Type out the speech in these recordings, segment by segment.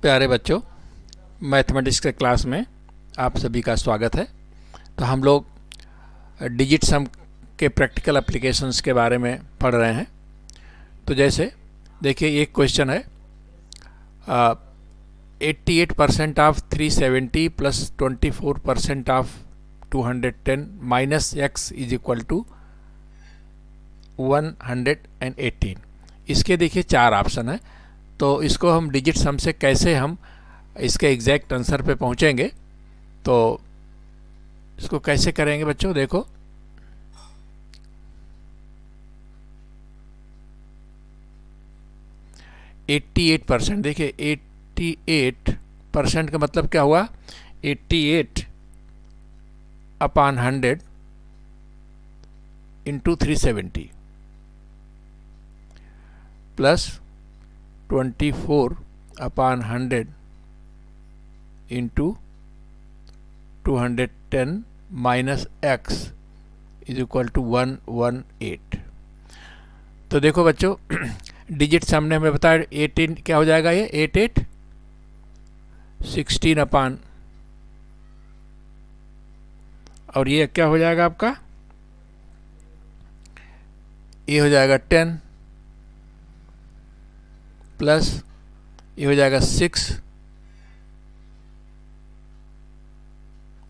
प्यारे बच्चों, मैथमेटिक्स के क्लास में आप सभी का स्वागत है। तो हम लोग डिजिट सम के प्रैक्टिकल एप्लीकेशंस के बारे में पढ़ रहे हैं। तो जैसे देखिए, एक क्वेश्चन है 88% of 370 plus 24% of 210 minus x is equal to 118। इसके देखिए 4 ऑप्शन है। तो इसको हम डिजिट सम से कैसे हम इसके एग्जैक्ट आंसर पे पहुंचेंगे, तो इसको कैसे करेंगे बच्चों। देखो, %88, देखिए 88% का मतलब क्या हुआ, 88 upon 100 into 370 plus 24 upon 100 into 210 minus x is equal to 118। तो देखो बच्चों, डिजिट सामने हमें बताया 18 क्या हो जाएगा, ये 88 16 अपॉन, और ये क्या हो जाएगा आपका, ये हो जाएगा 10 प्लस ये हो जाएगा 6,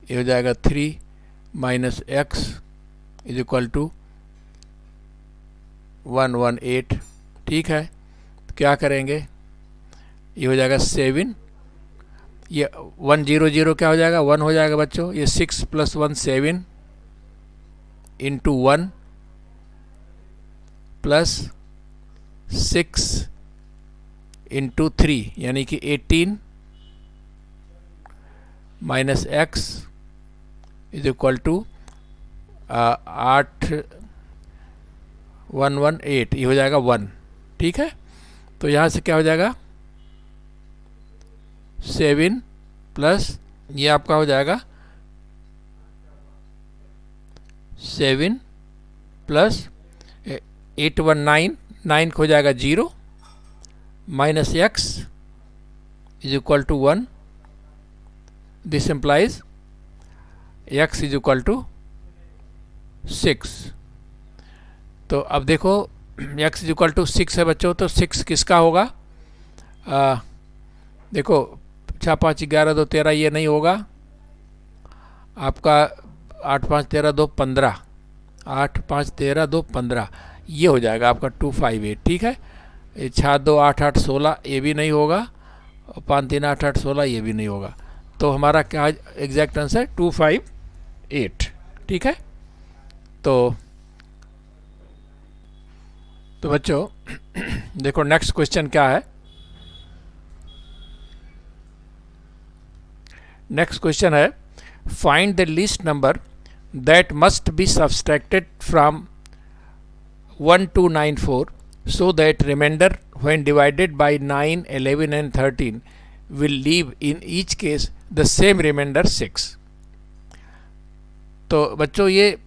ये हो जाएगा 3 minus x is equal to 118। ठीक है, तो क्या करेंगे, ये हो जाएगा 7, ये 100 क्या हो जाएगा, 1 हो जाएगा बच्चों। ये 6 प्लस 1 7 इंटू 1 प्लस 6 इंटू 3 यानी कि 18 minus x is equal to 118, ये हो जाएगा 1। ठीक है, तो यहाँ से क्या हो जाएगा, 7 प्लस ये आपका हो जाएगा 7 प्लस 819, 9 हो जाएगा 0 minus x is equal to 1। This implies x is equal to 6। तो अब देखो, x इज इक्वल टू 6 है बच्चों, तो 6 किसका होगा, देखो 6 5 11 2 13, ये नहीं होगा आपका। 8 5 13 2 15, 8 5 13 2 15, ये हो जाएगा आपका 258। ठीक है, 6 2 8 8 16, ये भी नहीं होगा, 5 3 8 8 16, ये भी नहीं होगा। तो हमारा क्या एग्जैक्ट आंसर 258। ठीक है, तो बच्चों देखो नेक्स्ट क्वेश्चन क्या है। नेक्स्ट क्वेश्चन है, find the least number that must be subtracted from 1 to 94 so that remainder when divided by 9 11 and 13 will leave in each case the same remainder 6। तो बच्चों, ये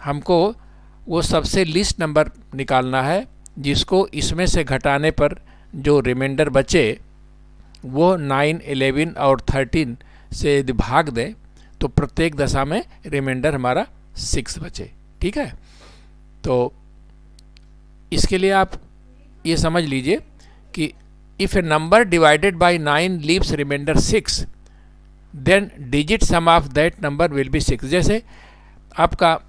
हमको वो सबसे लीस्ट नंबर निकालना है जिसको इसमें से घटाने पर जो रिमाइंडर बचे वो 9 11 और 13 से यदि भाग दें तो प्रत्येक दशा में रिमाइंडर हमारा 6 बचे। ठीक है, तो इसके लिए आप ये समझ लीजिए कि if a number divided by 9 leaves remainder 6 then digit sum of that number will be 6। जैसे आपका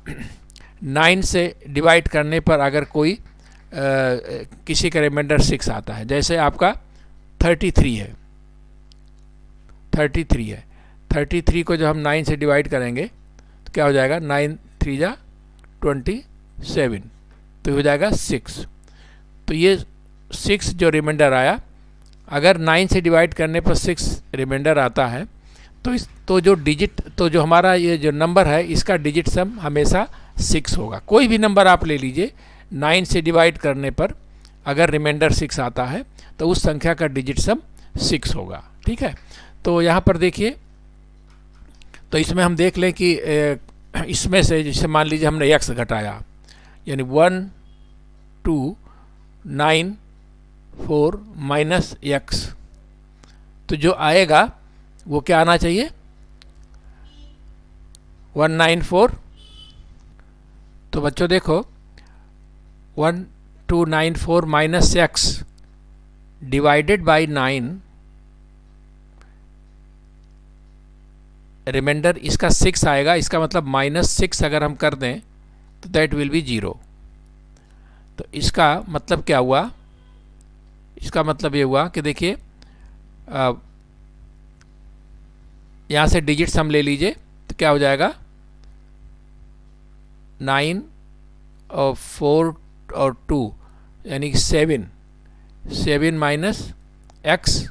9 से डिवाइड करने पर अगर कोई किसी का रिमाइंडर 6 आता है, जैसे आपका 33 है, 33 को जब हम 9 से डिवाइड करेंगे तो क्या हो जाएगा, 9 3 जा 27, तो हो जाएगा 6। तो ये 6 जो रिमाइंडर आया, अगर 9 से डिवाइड करने पर 6 रिमाइंडर आता है तो जो हमारा ये जो नंबर है इसका डिजिट सम हमेशा 6 होगा। कोई भी नंबर आप ले लीजिए, 9 से डिवाइड करने पर अगर रिमाइंडर 6 आता है तो उस संख्या का डिजिट सम 6 होगा। ठीक है, तो यहाँ पर देखिए, तो इसमें हम देख लें कि इसमें से जैसे मान लीजिए हमने x घटाया, यानी 1 2 9 4 माइनस एक्स, तो जो आएगा वो क्या आना चाहिए, 194। तो बच्चों देखो 1294 minus x divided by 9, remainder इसका 6 आएगा, इसका मतलब -6 अगर हम कर दें तो दैट विल बी 0। तो इसका मतलब क्या हुआ, इसका मतलब ये हुआ कि देखिए यहाँ से डिजिट्स हम ले लीजिए तो क्या हो जाएगा, 9 और 4 और 2 यानी कि 7 minus x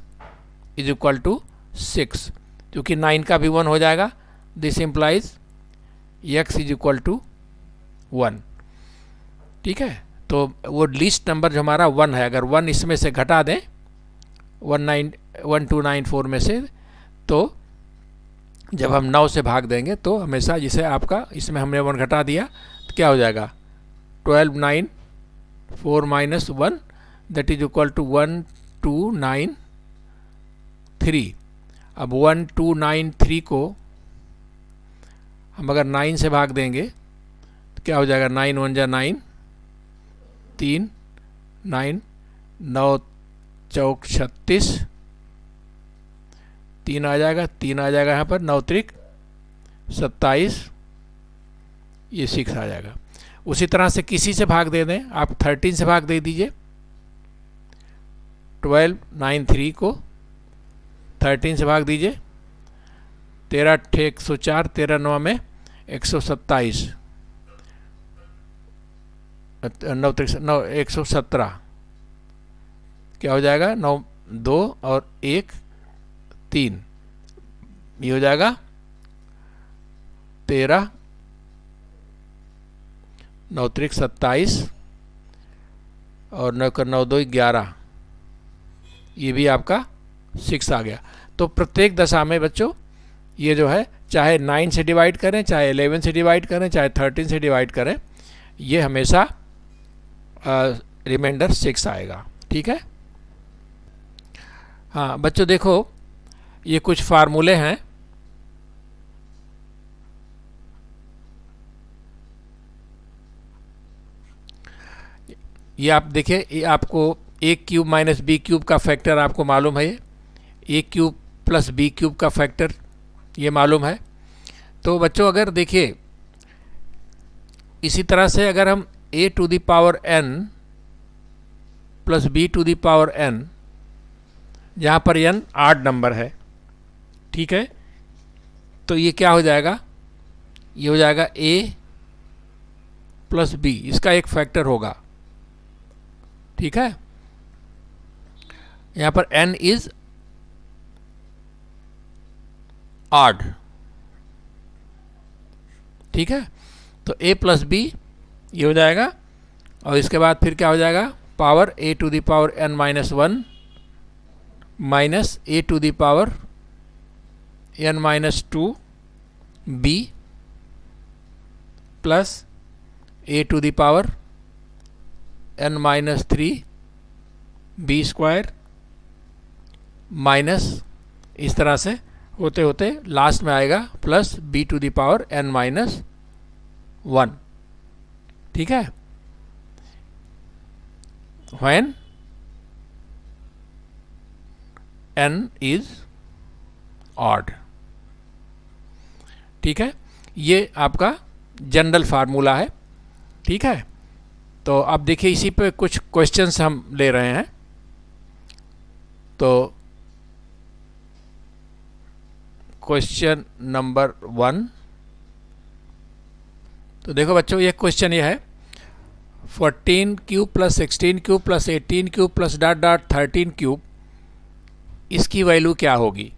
is equal to 6, क्योंकि 9 का भी 1 हो जाएगा। This implies x is equal to 1। ठीक है, तो वो लीस्ट नंबर जो हमारा 1 है, अगर 1 इसमें से घटा दें 1294 में से, तो जब हम 9 से भाग देंगे तो हमेशा, जिसे आपका इसमें हमने 1 घटा दिया तो क्या हो जाएगा, 12 9 4 minus 1 that is equal to 1293। अब 1293 को हम अगर 9 से भाग देंगे तो क्या हो जाएगा, 9 1 जा 9, 3 9 9 चौक 36, 3 आ जाएगा, 3 आ जाएगा यहाँ पर, 9 त्रिक 27, ये 6 आ जाएगा। उसी तरह से किसी से भाग दे दें, आप 13 से भाग दे दीजिए, 1293 को 13 से भाग दीजिए, 13 8 104, 13 9 में 127, 9 9 117, क्या हो जाएगा, 9 2 और 1 3, ये हो जाएगा 13 9 त्रिक 27 और 9 का 9 2 11, ये भी आपका 6 आ गया। तो प्रत्येक दशा में बच्चों ये जो है, चाहे 9 से डिवाइड करें, चाहे 11 से डिवाइड करें, चाहे 13 से डिवाइड करें, ये हमेशा रिमाइंडर 6 आएगा। ठीक है, हाँ बच्चों देखो ये कुछ फार्मूले हैं। ये आप देखिए, ये आपको a cube minus b cube का फैक्टर आपको मालूम है, ये a cube plus b cube का फैक्टर ये मालूम है। तो बच्चों अगर देखिए इसी तरह से अगर हम a to the power n plus b to the power n, जहाँ पर n आड नंबर है, ठीक है, तो ये क्या हो जाएगा, ये हो जाएगा a प्लस b, इसका एक फैक्टर होगा। ठीक है, यहाँ पर n इज ऑड। ठीक है, तो a प्लस बी ये हो जाएगा, और इसके बाद फिर क्या हो जाएगा, power a to the power n minus 1 minus a to the power n minus 2 b plus a to the power n minus 3 b square minus, इस तरह से होते होते लास्ट में आएगा plus b to the power n minus 1। ठीक है, when n is odd। ठीक है, ये आपका जनरल फार्मूला है। ठीक है, तो अब देखिए इसी पे कुछ क्वेश्चंस हम ले रहे हैं। तो क्वेश्चन नंबर 1, तो देखो बच्चों ये क्वेश्चन ये है, 14 cube plus 16 cube plus 18 cube plus dot dot 13 cube, इसकी वैल्यू क्या होगी।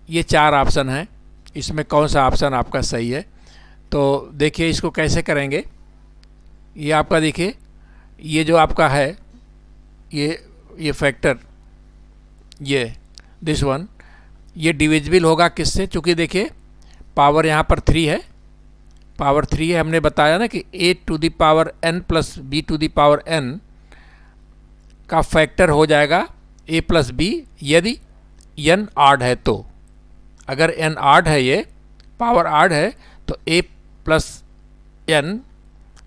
ये 4 ऑप्शन हैं, इसमें कौन सा ऑप्शन आपका सही है। तो देखिए इसको कैसे करेंगे। ये आपका देखिए, ये जो आपका है ये फैक्टर, ये दिस वन, ये डिविजिबल होगा किससे, चूँकि देखिए पावर यहाँ पर 3 है, पावर 3 है, हमने बताया ना कि a to the power n plus b to the power n का फैक्टर हो जाएगा a प्लस b, यदि n ऑड है तो, अगर n ऑड है, ये पावर ऑड है, तो a plus n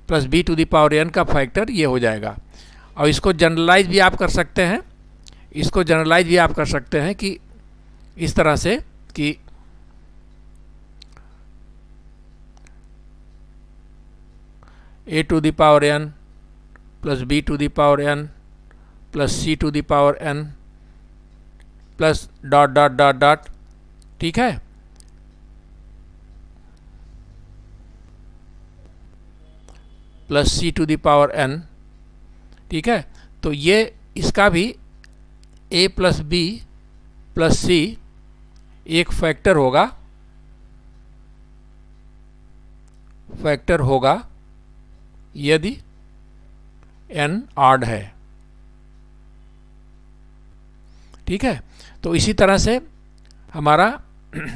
plus b to the power n का फैक्टर ये हो जाएगा। और इसको जनरलाइज भी आप कर सकते हैं, इसको जनरलाइज भी आप कर सकते हैं कि इस तरह से कि a to the power n plus b to the power n plus c to the power n plus dot dot dot dot, ठीक है। Plus c to the power n, ठीक है। तो ये इसका भी a plus b plus c एक factor होगा यदि n ऑड है, ठीक है। तो इसी तरह से हमारा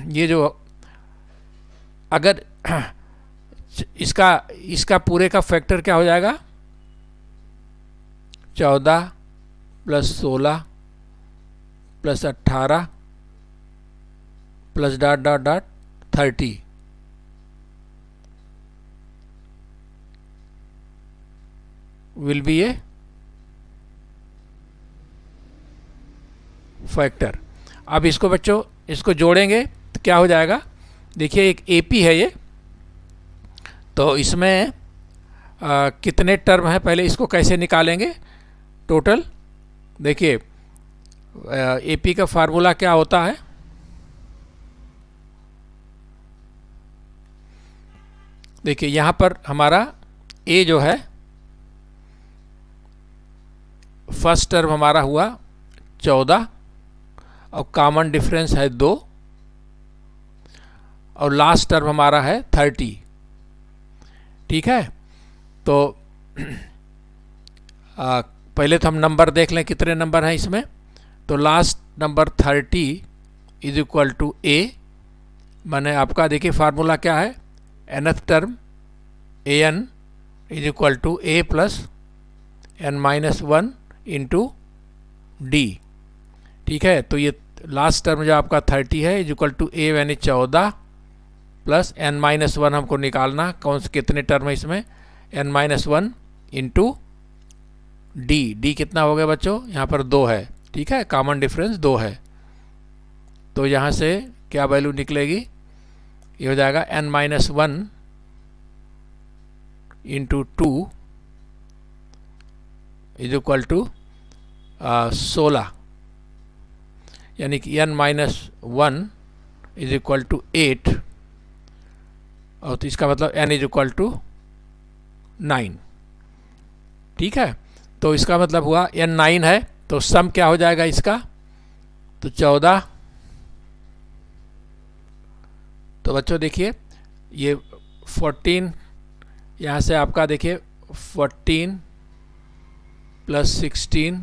ये जो अगर इसका पूरे का फैक्टर क्या हो जाएगा, 14 plus 16 plus 18 plus dot dot dot 30, will be a factor. अब इसको बच्चों इसको जोड़ेंगे तो क्या हो जाएगा, देखिए एक AP है ये, तो इसमें कितने टर्म हैं, पहले इसको कैसे निकालेंगे टोटल। देखिए AP का फार्मूला क्या होता है, देखिए यहाँ पर हमारा A जो है फर्स्ट टर्म हमारा हुआ 14 और कॉमन डिफरेंस है 2 और लास्ट टर्म हमारा है 30, ठीक है। तो पहले तो हम नंबर देख लें कितने नंबर हैं इसमें। तो last number 30 is equal to A, माने आपका देखिए फार्मूला क्या है, nth term an is equal to A plus n minus 1 into D, ठीक है। तो ये लास्ट टर्म जो आपका 30 है इज इक्वल टू A यानी 14 प्लस n माइनस 1 हमको निकालना, कौन से कितने टर्म है इसमें, n माइनस 1 इंटू D कितना हो गया बच्चों, यहाँ पर 2 है, ठीक है, कॉमन डिफरेंस 2 है। तो यहाँ से क्या वैल्यू निकलेगी, ये हो जाएगा n minus 1 into 2 is equal to 16, यानी कि n minus 1 is equal to 8, और तो इसका मतलब n इज इक्वल टू 9, ठीक है। तो इसका मतलब हुआ n 9 है, तो सम क्या हो जाएगा इसका, तो 14। तो बच्चों देखिए ये 14, यहाँ से आपका देखिए 14 plus 16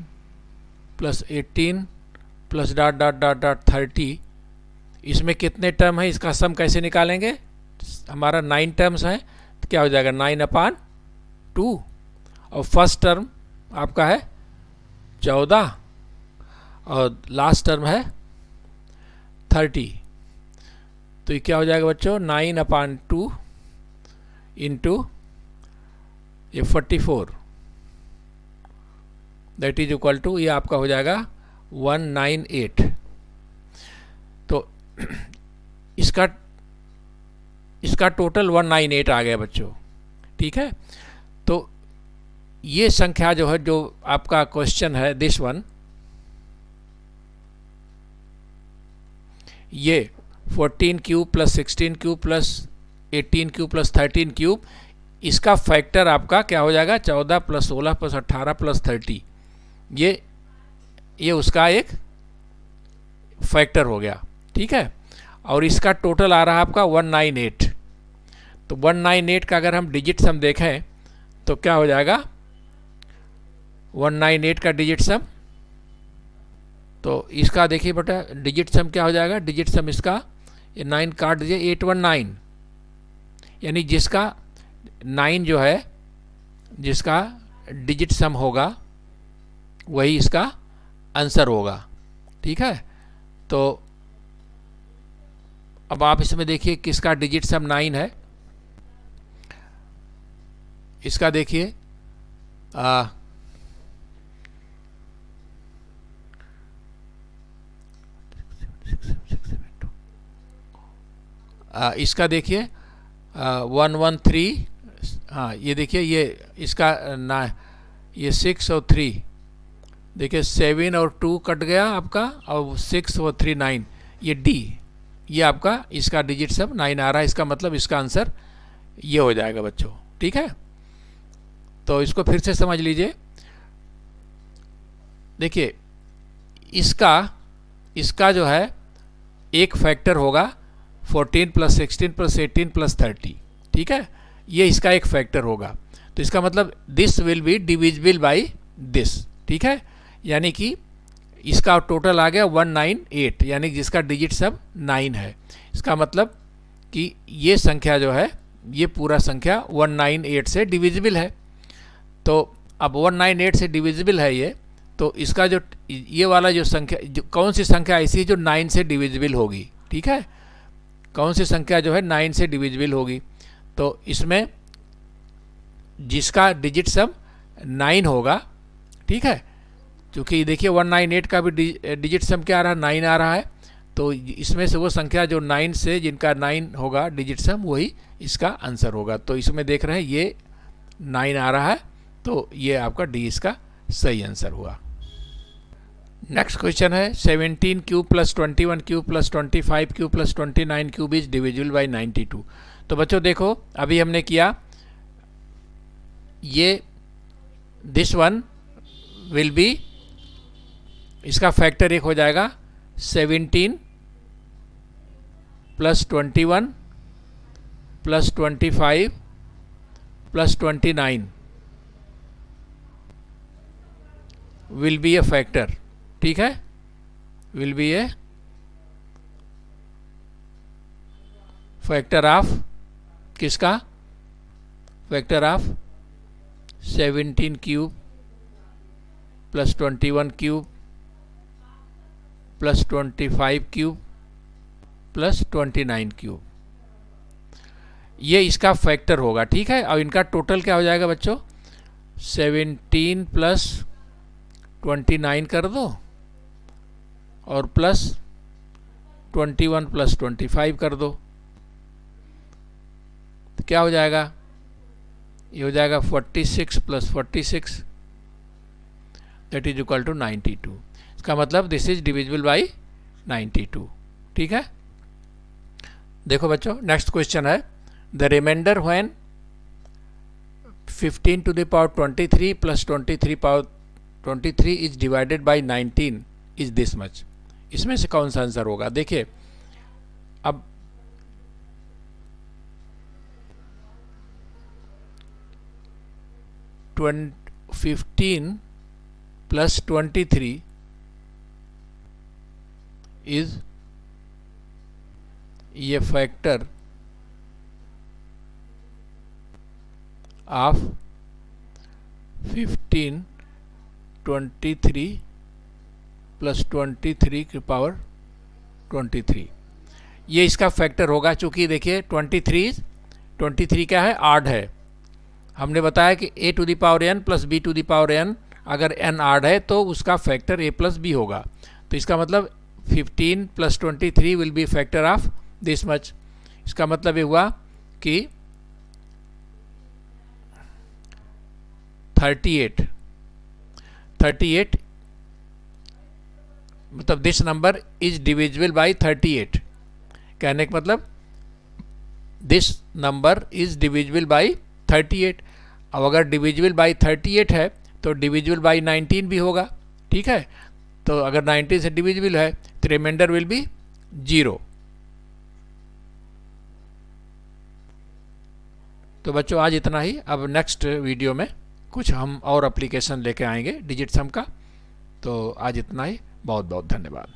plus 18 plus dot dot dot dot 30, इसमें कितने टर्म है, इसका सम कैसे निकालेंगे, हमारा 9 टर्म्स हैं, तो क्या हो जाएगा 9/2, और फर्स्ट टर्म आपका है 14 और लास्ट टर्म है 30, तो ये क्या हो जाएगा बच्चों 9/2 इंटू ये 44, दैट इज इक्वल टू, ये आपका हो जाएगा 198। तो इसका टोटल 198 आ गया बच्चों, ठीक है। तो ये संख्या जो है, जो आपका क्वेश्चन है दिस वन, ये 14 cube plus 16 cube plus 18 cube plus 13 cube, इसका फैक्टर आपका क्या हो जाएगा 14 प्लस 16 प्लस 18 प्लस 30, ये उसका एक फैक्टर हो गया, ठीक है। और इसका टोटल आ रहा है आपका 198। तो 198 का अगर हम डिजिट सम देखें तो क्या हो जाएगा 198 का डिजिट सम, तो इसका देखिए बेटा डिजिट सम क्या हो जाएगा, डिजिट सम इसका ये 9 काट दीजिए 819, यानी जिसका 9 जो है जिसका डिजिट सम होगा वही इसका आंसर होगा, ठीक है। तो अब आप इसमें देखिए किसका डिजिट सम 9 है। इसका देखिए इसका देखिए 113, हाँ ये देखिए ये इसका ये 6 और 3, देखिए 7 और 2 कट गया आपका, और 6 और 3 9, ये डी, ये आपका इसका डिजिट सब 9 आ रहा है। इसका मतलब इसका आंसर ये हो जाएगा बच्चों, ठीक है। तो इसको फिर से समझ लीजिए। देखिए इसका जो है एक फैक्टर होगा 14 + 16 + 18 + 30, ठीक है, ये इसका एक फैक्टर होगा। तो इसका मतलब this will be divisible by this, ठीक है, यानी कि इसका टोटल आ गया 198, यानी जिसका डिजिट सब 9 है। इसका मतलब कि ये संख्या जो है ये पूरा संख्या 198 से डिविजिबल है। तो अब 198 से डिविजिबल है ये, तो इसका जो ये वाला जो संख्या, जो कौन सी संख्या ऐसी जो 9 से डिविजिबल होगी, ठीक है, कौन सी संख्या जो है 9 से डिविजिबल होगी। तो इसमें जिसका डिजिट सब 9 होगा, ठीक है, क्योंकि देखिए 198 का भी डिजिट सम क्या आ रहा है, 9 आ रहा है। तो इसमें से वो संख्या जो 9 से जिनका 9 होगा डिजिट सम, वही इसका आंसर होगा। तो इसमें देख रहे हैं ये 9 आ रहा है, तो ये आपका डी इसका सही आंसर हुआ। नेक्स्ट क्वेश्चन है 17 cube + 21 cube + 25 cube + 29 cube is divisible by 92। तो बच्चों देखो अभी हमने किया ये, दिस वन विल बी, इसका फैक्टर एक हो जाएगा 17 + 21 + 25 + 29 विल बी ए फैक्टर, ठीक है, will be a factor of किसका, factor of 17 cube + 21 cube + 25 cube + 29 cube, ये इसका फैक्टर होगा, ठीक है। और इनका टोटल क्या हो जाएगा बच्चों, 17 + 29 कर दो और +21 + 25 कर दो, तो क्या हो जाएगा, ये हो जाएगा 46 + 46, दैट इज इक्वल टू 92। इसका मतलब दिस इज डिविजिबल बाय 92, ठीक है। देखो बच्चों नेक्स्ट क्वेश्चन है the remainder when 15 to the power 23 + 23 power 23 is divided by 19 is this much. इसमें से कौन सा आंसर होगा। देखिए अब 15 + 23 इज ये फैक्टर ऑफ 15 23 + 23 की पावर 23, ये इसका फैक्टर होगा। चूंकि देखिए 23 क्या है, आड है। हमने बताया कि a to the power n + b to the power n, अगर n आड है तो उसका फैक्टर a + b होगा। तो इसका मतलब 15 + 23 will be factor of this much. इसका मतलब ये हुआ कि 38 मतलब this number is divisible by 38, कहने का मतलब this number is divisible by 38। अब अगर डिविजिबल बाय 38 है तो डिविजिबल बाय 19 भी होगा, ठीक है। तो अगर 19 से डिविजिबल है तो रिमाइंडर विल बी 0। तो बच्चों आज इतना ही। अब नेक्स्ट वीडियो में कुछ हम और एप्लीकेशन लेके आएंगे डिजिट सम का। तो आज इतना ही, बहुत बहुत धन्यवाद।